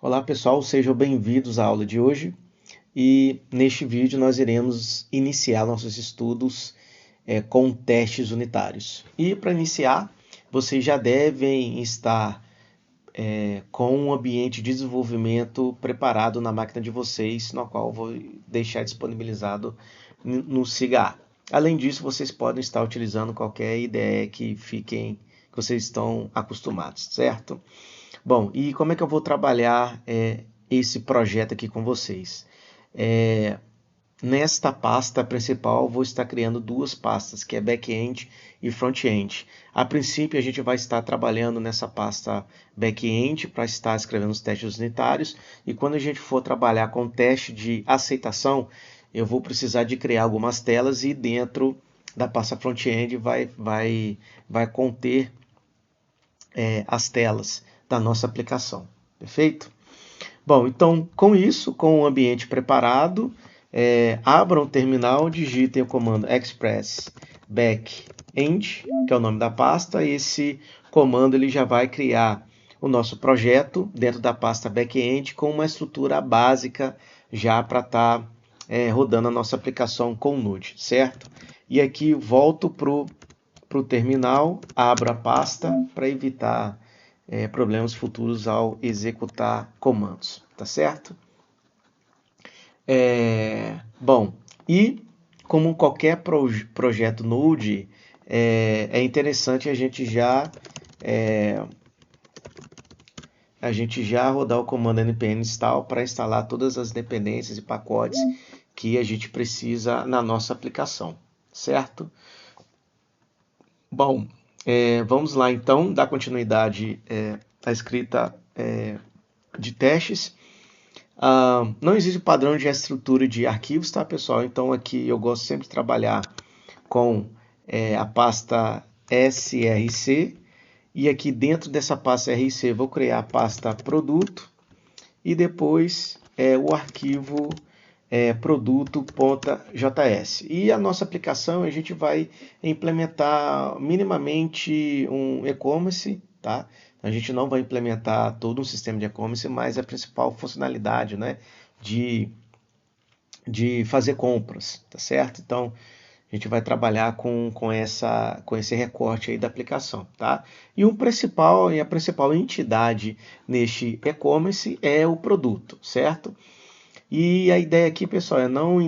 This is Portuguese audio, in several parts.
Olá pessoal, sejam bem-vindos à aula de hoje e neste vídeo nós iremos iniciar nossos estudos com testes unitários. E para iniciar, vocês já devem estar com um ambiente de desenvolvimento preparado na máquina de vocês, no qual eu vou deixar disponibilizado no SIGA. Além disso, vocês podem estar utilizando qualquer ideia que vocês estão acostumados, certo? Bom, e como é que eu vou trabalhar esse projeto aqui com vocês? Nesta pasta principal, vou estar criando duas pastas, que é back-end e front-end. A princípio, a gente vai estar trabalhando nessa pasta back-end para estar escrevendo os testes unitários. E quando a gente for trabalhar com teste de aceitação, eu vou precisar de criar algumas telas e dentro da pasta front-end vai conter as telas da nossa aplicação, perfeito? Bom, então com isso, com o ambiente preparado, abram o terminal, digitem o comando express backend, que é o nome da pasta. Esse comando ele já vai criar o nosso projeto dentro da pasta backend com uma estrutura básica já para estar rodando a nossa aplicação com o Node, certo? E aqui volto para o terminal, abro a pasta para evitar problemas futuros ao executar comandos, tá certo? Bom, e como qualquer projeto Node, é interessante a gente já rodar o comando npm install para instalar todas as dependências e pacotes que a gente precisa na nossa aplicação, certo? Bom, vamos lá então dar continuidade à escrita de testes. Não existe padrão de estrutura de arquivos, tá pessoal? Então aqui eu gosto sempre de trabalhar com a pasta src, e aqui dentro dessa pasta src vou criar a pasta produto e depois o arquivo produto.js. E a nossa aplicação a gente vai implementar minimamente um e-commerce, tá? A gente não vai implementar todo um sistema de e-commerce, mas a principal funcionalidade, né, de fazer compras, tá certo? Então a gente vai trabalhar com esse recorte aí da aplicação, tá? E a principal entidade neste e-commerce é o produto, certo? E a ideia aqui, pessoal, é não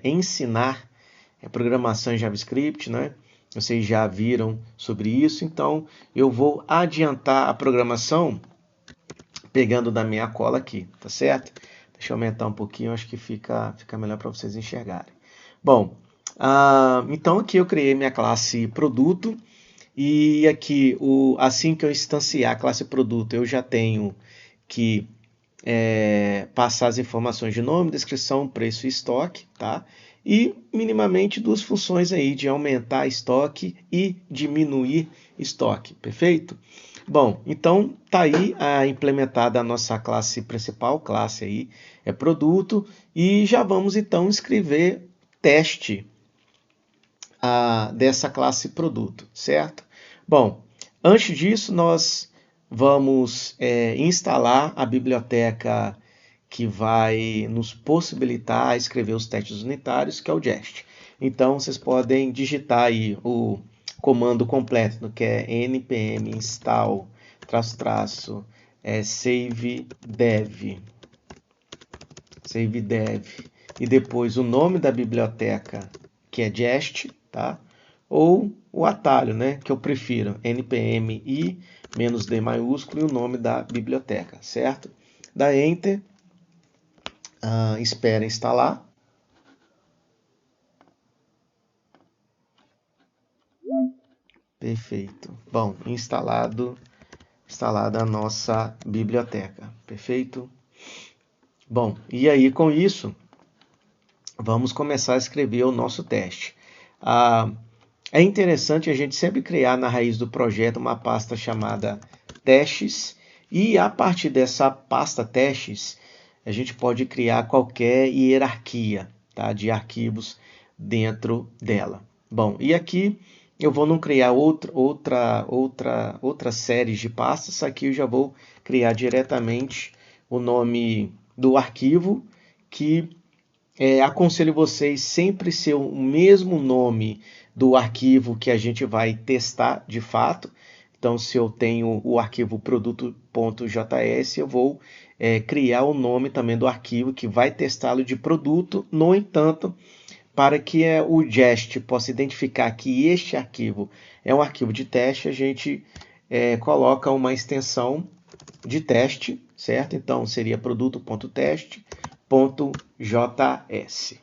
ensinar programação em JavaScript, né? Vocês já viram sobre isso, então eu vou adiantar a programação pegando da minha cola aqui, tá certo? Deixa eu aumentar um pouquinho, acho que fica melhor para vocês enxergarem. Bom, então aqui eu criei minha classe produto e aqui, assim que eu instanciar a classe produto, eu já tenho que passar as informações de nome, descrição, preço e estoque, tá? E minimamente duas funções aí de aumentar estoque e diminuir estoque, perfeito? Bom, então tá aí implementada a nossa classe principal, classe aí é produto, e já vamos então escrever teste dessa classe produto, certo? Bom, antes disso nós vamos instalar a biblioteca que vai nos possibilitar escrever os testes unitários, que é o Jest. Então vocês podem digitar aí o comando completo, que é npm install save dev e depois o nome da biblioteca, que é Jest, tá? Ou o atalho, né, que eu prefiro, npm i -d maiúsculo e o nome da biblioteca, certo? Dá Enter, espera instalar. Perfeito. Bom, instalada a nossa biblioteca, perfeito? Bom, e aí com isso, vamos começar a escrever o nosso teste. É interessante a gente sempre criar na raiz do projeto uma pasta chamada testes, e a partir dessa pasta testes, a gente pode criar qualquer hierarquia, tá, de arquivos dentro dela. Bom, e aqui eu vou não criar outra série de pastas. Aqui eu já vou criar diretamente o nome do arquivo, que aconselho vocês sempre ser o mesmo nome do arquivo que a gente vai testar de fato. Então, se eu tenho o arquivo produto.js, eu vou criar o nome também do arquivo que vai testá-lo de produto. No entanto, para que o Jest possa identificar que este arquivo é um arquivo de teste, a gente coloca uma extensão de teste, certo? Então, seria produto.teste.js.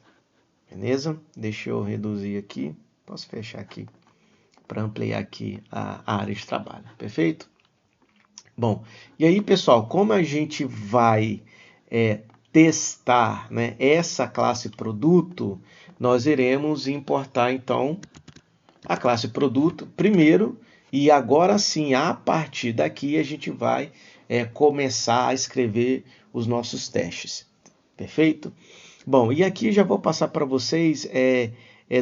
Beleza? Deixa eu reduzir aqui. Posso fechar aqui para ampliar aqui a área de trabalho. Perfeito? Bom, e aí, pessoal, como a gente vai testar, né, essa classe produto, nós iremos importar, então, a classe produto primeiro, e agora sim, a partir daqui, a gente vai começar a escrever os nossos testes. Perfeito? Bom, e aqui já vou passar para vocês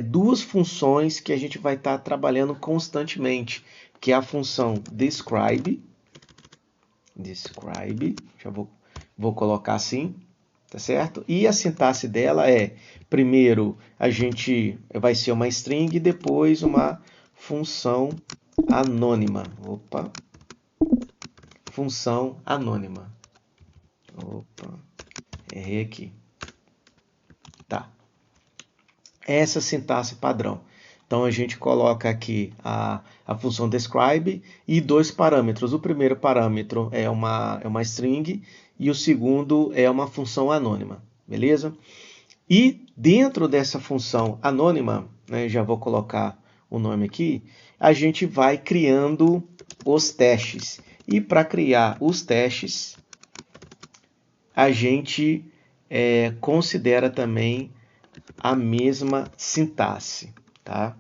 duas funções que a gente vai estar trabalhando constantemente, que é a função describe, já vou colocar assim, tá certo? E a sintaxe dela primeiro a gente vai ser uma string e depois uma função anônima. Função anônima. Errei aqui. Tá. Essa sintaxe padrão. Então a gente coloca aqui a função describe e dois parâmetros. O primeiro parâmetro é uma string e o segundo é uma função anônima, beleza? E dentro dessa função anônima, né, já vou colocar o nome aqui, a gente vai criando os testes. E para criar os testes, a gente considera também a mesma sintaxe, tá?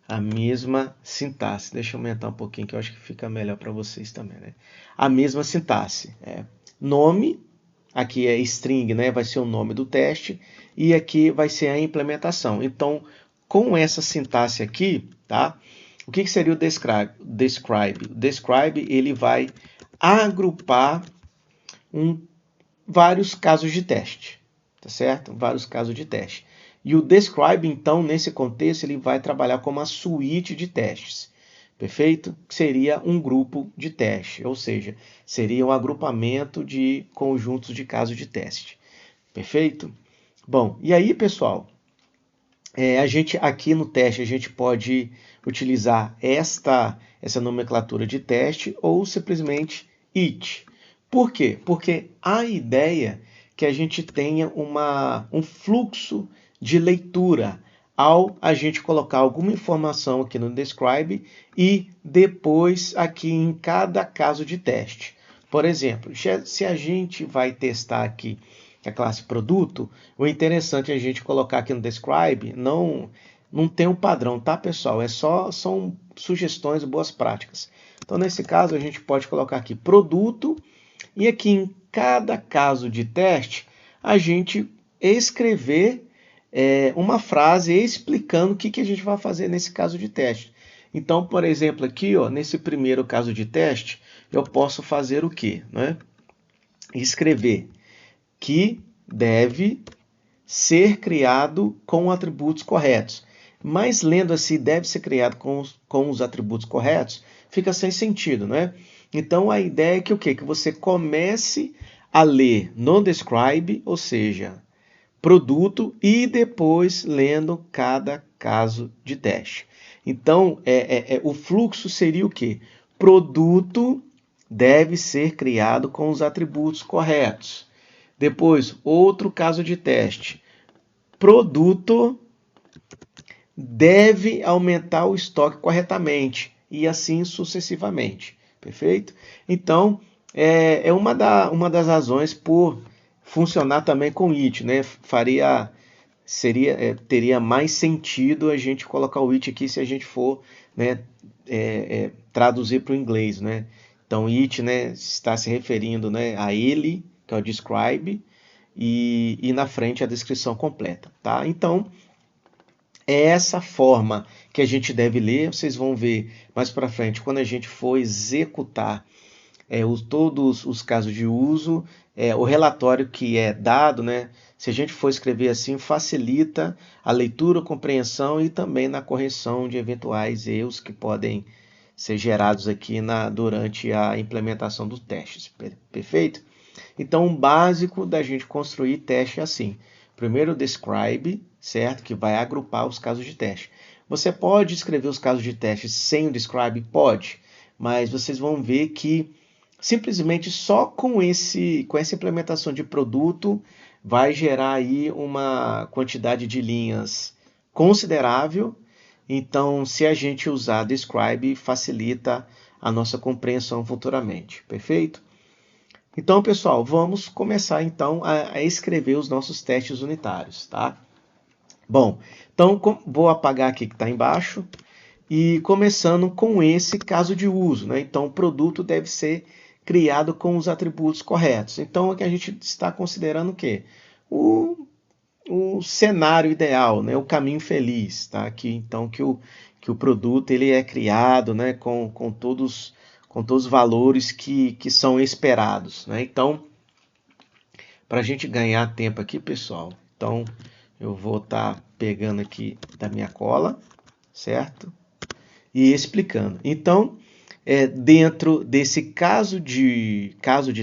A mesma sintaxe. Deixa eu aumentar um pouquinho que eu acho que fica melhor para vocês também, né? A mesma sintaxe. Nome, aqui é string, né? Vai ser o nome do teste e aqui vai ser a implementação. Então, com essa sintaxe aqui, tá? O que seria o describe? O describe, ele vai agrupar vários casos de teste, tá certo? Vários casos de teste. E o describe, então, nesse contexto, ele vai trabalhar como uma suíte de testes, perfeito? Que seria um grupo de teste, ou seja, seria um agrupamento de conjuntos de casos de teste, perfeito? Bom, e aí, pessoal, a gente aqui no teste, a gente pode utilizar essa nomenclatura de teste ou simplesmente it. Por quê? Porque a ideia é que a gente tenha um fluxo de leitura ao a gente colocar alguma informação aqui no describe e depois aqui em cada caso de teste. Por exemplo, se a gente vai testar aqui a classe produto, o interessante é a gente colocar aqui no describe, não tem um padrão, tá, pessoal? São sugestões e boas práticas. Então, nesse caso, a gente pode colocar aqui produto e aqui em cada caso de teste, a gente escrever uma frase explicando o que a gente vai fazer nesse caso de teste. Então, por exemplo, aqui, ó, nesse primeiro caso de teste, eu posso fazer o quê? Né? Escrever que deve ser criado com atributos corretos. Mas lendo assim, deve ser criado com os atributos corretos, fica sem sentido, né? Então a ideia é que o quê? Que você comece a ler no describe, ou seja, produto, e depois lendo cada caso de teste. Então o fluxo seria o quê? Produto deve ser criado com os atributos corretos. Depois, outro caso de teste. Produto deve aumentar o estoque corretamente e assim sucessivamente. Perfeito? Então, é uma das razões por funcionar também com it, né? Teria mais sentido a gente colocar o it aqui se a gente for, né, traduzir para o inglês, né? Então, it, né, está se referindo, né, a ele, que é o describe, e na frente a descrição completa, tá? Então, É essa forma que a gente deve ler. Vocês vão ver mais para frente, quando a gente for executar todos os casos de uso, o relatório que é dado, né? Se a gente for escrever assim, facilita a leitura, a compreensão e também na correção de eventuais erros que podem ser gerados aqui durante a implementação dos testes. Perfeito? Então, o básico da gente construir teste é assim. Primeiro, describe, certo? Que vai agrupar os casos de teste. Você pode escrever os casos de teste sem o describe? Pode, mas vocês vão ver que simplesmente só com essa implementação de produto vai gerar aí uma quantidade de linhas considerável. Então, se a gente usar describe, facilita a nossa compreensão futuramente. Perfeito? Então, pessoal, vamos começar então a escrever os nossos testes unitários, tá? Bom, então vou apagar aqui que está embaixo e começando com esse caso de uso, né? Então, o produto deve ser criado com os atributos corretos. Então, aqui a gente está considerando o quê? O cenário ideal, né? O caminho feliz, tá? Aqui, então, que o produto ele é criado, né? Com todos os valores que são esperados, né? Então, para a gente ganhar tempo aqui, pessoal, então eu vou estar pegando aqui da minha cola, certo? E explicando. Então, dentro desse caso de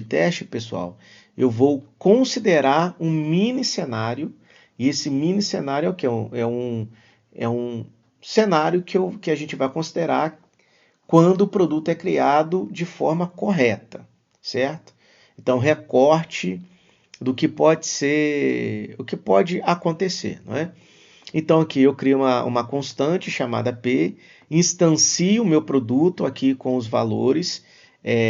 teste, pessoal, eu vou considerar um mini cenário, e esse mini cenário é o que? É um cenário que a gente vai considerar quando o produto é criado de forma correta, certo? Então, recorte do que pode ser, o que pode acontecer, não é? Então aqui eu crio uma constante chamada P, instancio o meu produto aqui com os valores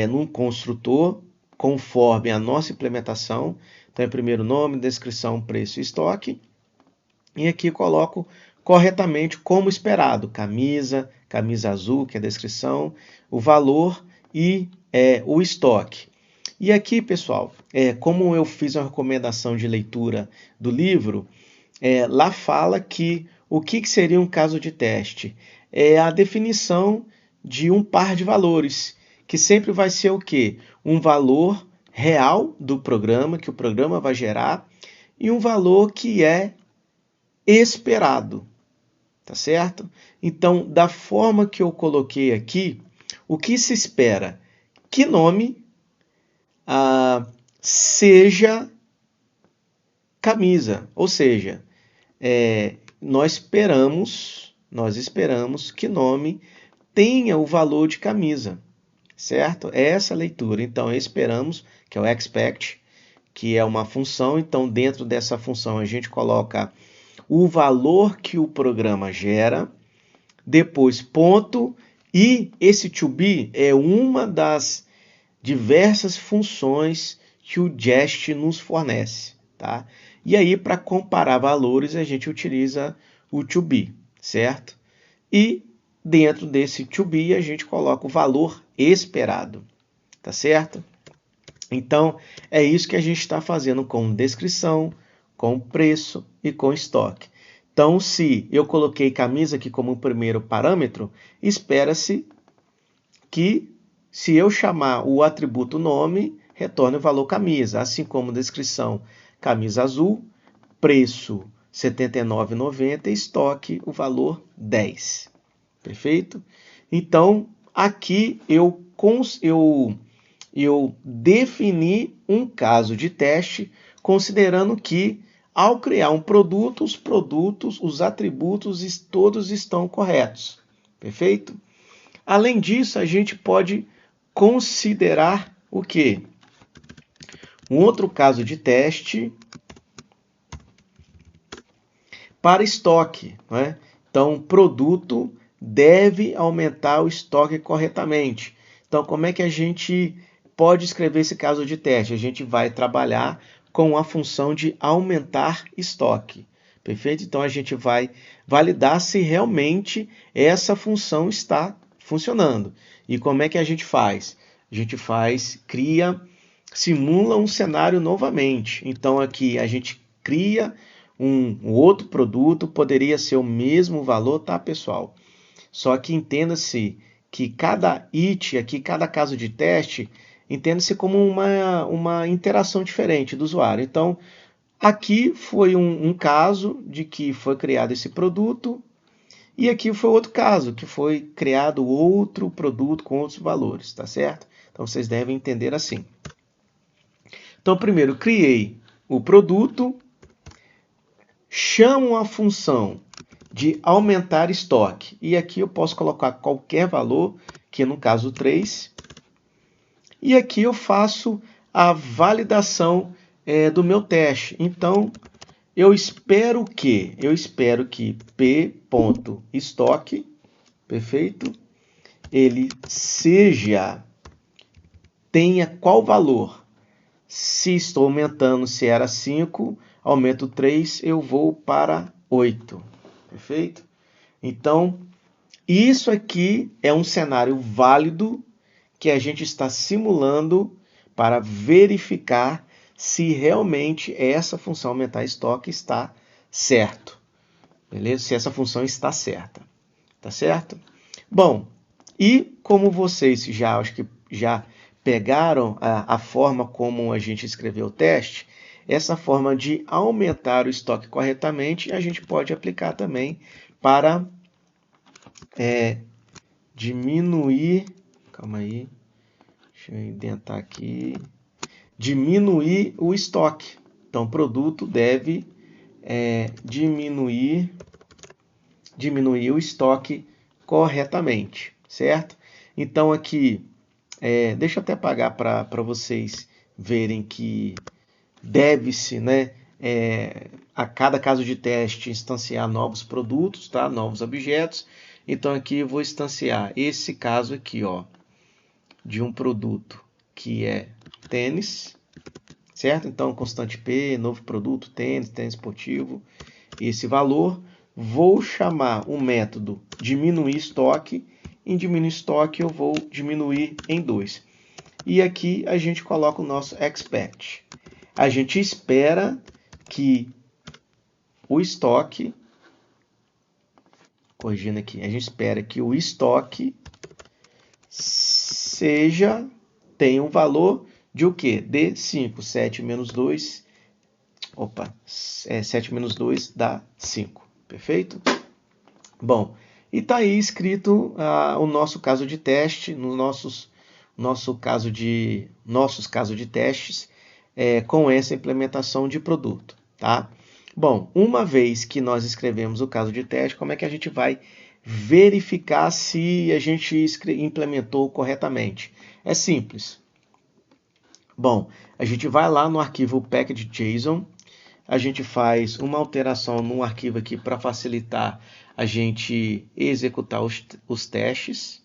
num construtor conforme a nossa implementação. Então é primeiro nome, descrição, preço e estoque. E aqui coloco corretamente como esperado, camisa azul, que é a descrição, o valor e o estoque. E aqui, pessoal, como eu fiz uma recomendação de leitura do livro, lá fala que o que seria um caso de teste? É a definição de um par de valores, que sempre vai ser o quê? Um valor real do programa, que o programa vai gerar, e um valor que é esperado, tá certo? Então, da forma que eu coloquei aqui, o que se espera? Que nome seja camisa, ou seja, nós esperamos que nome tenha o valor de camisa, certo? É essa a leitura. Então, esperamos, que é o expect, que é uma função. Então, dentro dessa função, a gente coloca o valor que o programa gera, depois ponto, e esse to be é uma das diversas funções que o Jest nos fornece, tá? E aí, para comparar valores, a gente utiliza o to be, certo? E dentro desse to be, a gente coloca o valor esperado, tá certo? Então, é isso que a gente está fazendo com descrição, com preço e com estoque. Então, se eu coloquei camisa aqui como primeiro parâmetro, espera-se que, se eu chamar o atributo nome, retorne o valor camisa, assim como descrição camisa azul, preço R$ 79,90 e estoque o valor 10. Perfeito? Então, aqui eu defini um caso de teste, considerando que, ao criar um produto, os atributos todos estão corretos. Perfeito? Além disso, a gente pode considerar o quê? Um outro caso de teste para estoque, né? Então, produto deve aumentar o estoque corretamente. Então, como é que a gente pode escrever esse caso de teste? A gente vai trabalhar com a função de aumentar estoque. Perfeito? Então, a gente vai validar se realmente essa função está funcionando. E como é que a gente faz? A gente simula um cenário novamente. Então, aqui a gente cria um outro produto, poderia ser o mesmo valor, tá, pessoal? Só que entenda-se que cada it aqui, cada caso de teste, entenda-se como uma interação diferente do usuário. Então, aqui foi um caso de que foi criado esse produto, e aqui foi outro caso, que foi criado outro produto com outros valores, tá certo? Então, vocês devem entender assim. Então, primeiro, criei o produto, chamo a função de aumentar estoque. E aqui eu posso colocar qualquer valor, que no caso 3. E aqui eu faço a validação do meu teste. Então, eu espero que p.estoque, perfeito, ele tenha qual valor? Se estou aumentando, se era 5, aumento 3, eu vou para 8. Perfeito? Então, isso aqui é um cenário válido que a gente está simulando para verificar se realmente essa função aumentar estoque está certo. Beleza? Se essa função está certa. Tá certo? Bom, e como vocês acho que já pegaram a forma como a gente escreveu o teste, essa forma de aumentar o estoque corretamente, a gente pode aplicar também para diminuir, calma aí, deixa eu indentar aqui, diminuir o estoque. Então, o produto deve diminuir o estoque corretamente, certo? Então, aqui, deixa eu até apagar para vocês verem que deve-se, né, a cada caso de teste, instanciar novos produtos, tá? Novos objetos. Então, aqui eu vou instanciar esse caso aqui, ó, de um produto que é tênis, certo? Então, constante P, novo produto, tênis esportivo, esse valor. Vou chamar o método diminuir estoque. Em diminuir estoque, eu vou diminuir em 2. E aqui a gente coloca o nosso expect. A gente espera que o estoque, corrigindo aqui, a gente espera que o estoque tenha um valor de o quê? De 5. 7 menos 2, 7 menos 2 dá 5. Perfeito? Bom, e está aí escrito o nosso caso de teste, nossos casos de testes com essa implementação de produto, tá? Bom, uma vez que nós escrevemos o caso de teste, como é que a gente vai verificar se a gente implementou corretamente? É simples. Bom, a gente vai lá no arquivo package.json, a gente faz uma alteração no arquivo aqui para facilitar a gente executar os testes.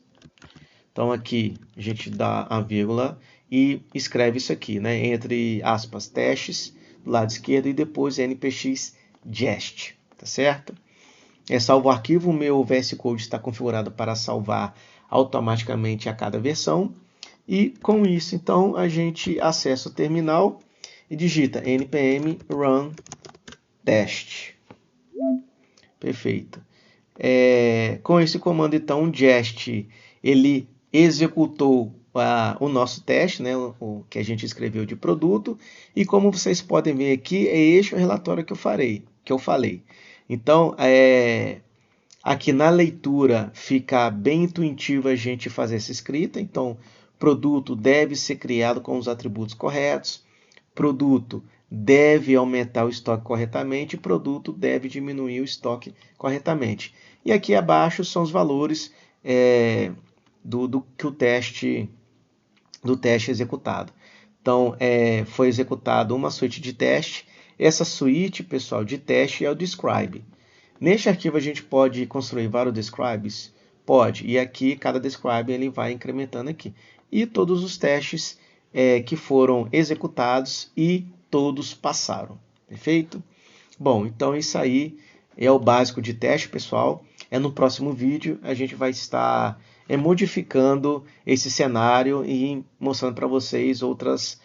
Então aqui a gente dá a vírgula e escreve isso aqui, né? Entre aspas, testes, do lado esquerdo, e depois npx jest, tá certo? Salvo o arquivo, o meu VS Code está configurado para salvar automaticamente a cada versão. E com isso, então, a gente acessa o terminal e digita npm run test. Perfeito. Com esse comando, então, o jest, ele executou o nosso teste, né, o que a gente escreveu de produto, e como vocês podem ver aqui, é este o relatório que eu falei. Então, aqui na leitura fica bem intuitivo a gente fazer essa escrita. Então, produto deve ser criado com os atributos corretos, produto deve aumentar o estoque corretamente, produto deve diminuir o estoque corretamente. E aqui abaixo são os valores do teste executado. Então, foi executado uma suíte de teste. Essa suíte, pessoal, de teste é o describe. Neste arquivo a gente pode construir vários describes? Pode. E aqui, cada describe ele vai incrementando aqui. E todos os testes que foram executados e todos passaram. Perfeito? Bom, então isso aí é o básico de teste, pessoal. No próximo vídeo a gente vai estar modificando esse cenário e mostrando para vocês outras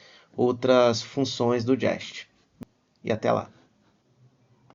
funções do jest. E até lá.